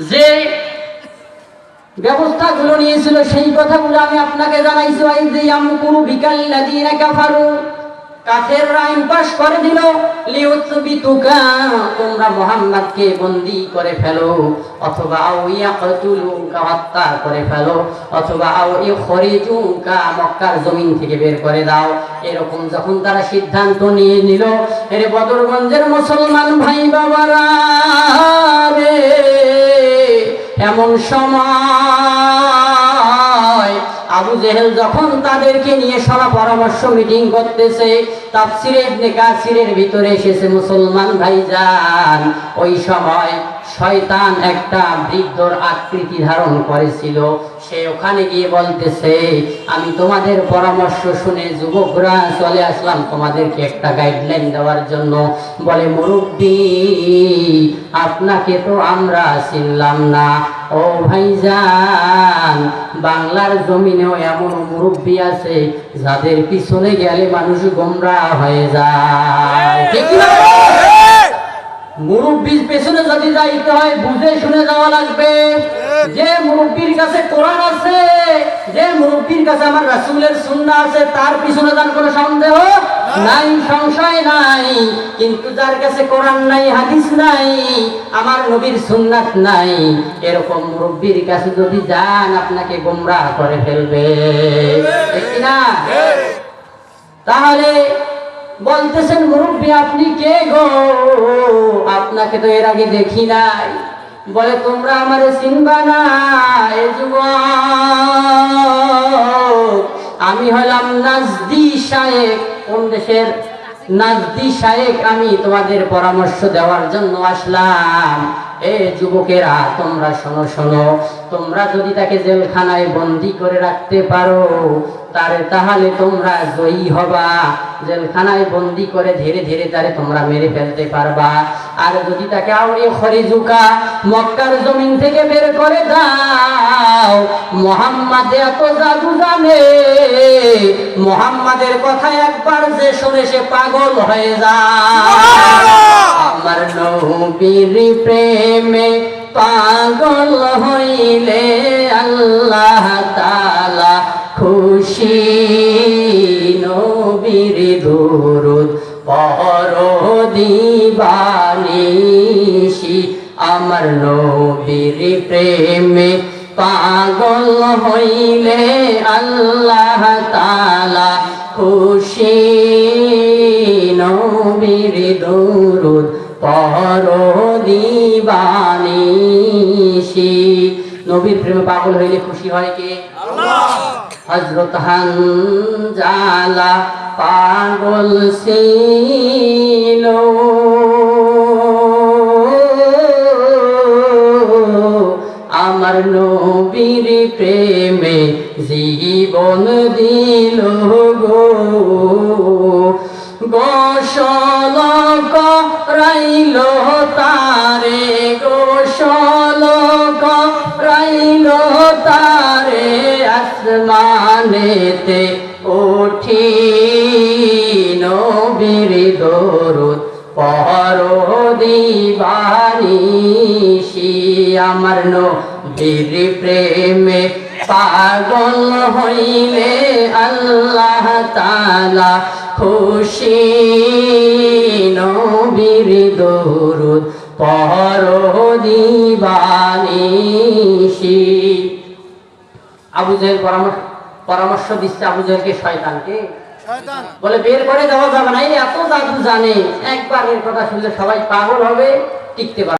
যে ব্যবস্থাগুলো নিয়েছিল সেই কথাগুলো আমি আপনাকে জানাইছি। ওয়াইজি ইয়ামকুরু বিকাল্লাযীনা কাফারু, কাফেররা আইন পাশ করে দিল লিউসবিতুকা, তোমরা মুহাম্মদকে বন্দী করে ফেলো, অথবা আও ইয়াকতুলুকা, হত্যা করে ফেলো, অথবা আও ইখরিজুকা, মক্কার জমিন থেকে বের করে দাও। এরকম যখন তারা সিদ্ধান্ত নিয়ে নিল, এর বদরগঞ্জের মুসলমান ভাই বাবারা রে, এমন সময় আবু জেহেল যখন তাদেরকে নিয়ে সভা পরামর্শ মিটিং করতেছে, তাফসিরে ইবনে কাসিরের ভিতরে এসেছে মুসলমান ভাইজান, ওই সময় শয়তান একটা বৃদ্ধর আকৃতি ধারণ করেছিল। সে ওখানে গিয়ে বলতেছে, আমি তোমাদের পরামর্শ শুনে যুবকরা চলে আসলাম তোমাদেরকে একটা গাইডলাইন দেওয়ার জন্য। বলে, মুরব্বী আপনাকে তো আমরা চিনলাম না। ও ভাইজান, বাংলার জমিনেও এমন মুরব্বী আছে যাদের পিছনে গেলে মানুষ গোমরাহ হয়ে যায়। ঠিক না? মুরব্বীর পেছনে যদি যাইতে হয় বুঝে শুনে যাওয়া লাগবে। যে মুরব্বীর কাছে কোরআন আছে, যে মুরব্বীর কাছে আমার রাসূলের সুন্নাহ আছে, তার পিছনে যার কোনো সন্দেহ নাই, সংশয় নাই। কিন্তু যার কাছে কোরআন নাই, হাদিস নাই, আমার নবীর সুন্নাত নাই, এরকম মুরব্বীর কাছে যদি যান আপনাকে গোমরাহ করে ফেলবে। ঠিক না? তাহলে বলতেছেন, মুরব্বী আপনি কে গো? আপনাকে তো এর আগে দেখি নাই। বলে, তোমরা আমারে চিনবা না। এ যুবক, আমি হলাম নাজদি শায়েখ। কোন দেশের? নাজদি শায়েখ। আমি তোমাদের পরামর্শ দেওয়ার জন্য আসলাম। এ যুবকেরা, তোমরা শোনো শোনো, তোমরা যদি তাকে জেলখানায় বন্দী করে রাখতে পারো তাহলে তোমরা জয়ী হবা। জেলখানায় বন্দী করে ধীরে ধীরে তারে তোমরা মেরে ফেলতে পারবা। আর যদি তাকে খরিজুকা, মক্কার জমিন থেকে বের করে দাও, মুহাম্মদ এত জাদু জানে, মুহাম্মাদের কথা একবার যে শুনে সে পাগল হয়ে যায়। আমার নবীর প্রেমে পাগল হইলে আল্লাহ তাআলা খুশি। নবীর দুরূদ পড়ো দিবানিশি, আমার নবীর প্রেমে পাগল হইলে আল্লাহ তাআলা খুশি। নবীর দুরূদ পড়ো দিবানিশি। নবীর প্রেমে পাগল হইলে খুশি হয় কে? আল্লাহ। হযরত হানজালা পাগল ছিল, আমার নবীর প্রেমে জীবন দিল গো। গোসল করাইল তারে, গোসল করাইল তারে, আসমানেতে উঠি। নবীর দরুদ পড়ো দিবানিশি, আমার নবীর প্রেমে পাগল হইলে আল্লাহ তাআলা খুশি। নবীর দরুদ পড়ো দিবানিশি। আবু জেহেল পরামর্শ দিচ্ছে আবু জেহেলকে, শয়তানকে। বলে, বের করে দেওয়া যাবে না, এত জাদু জানে, একবার এর কথা শুনলে সবাই পাগল হবে, টিকতে পারবে।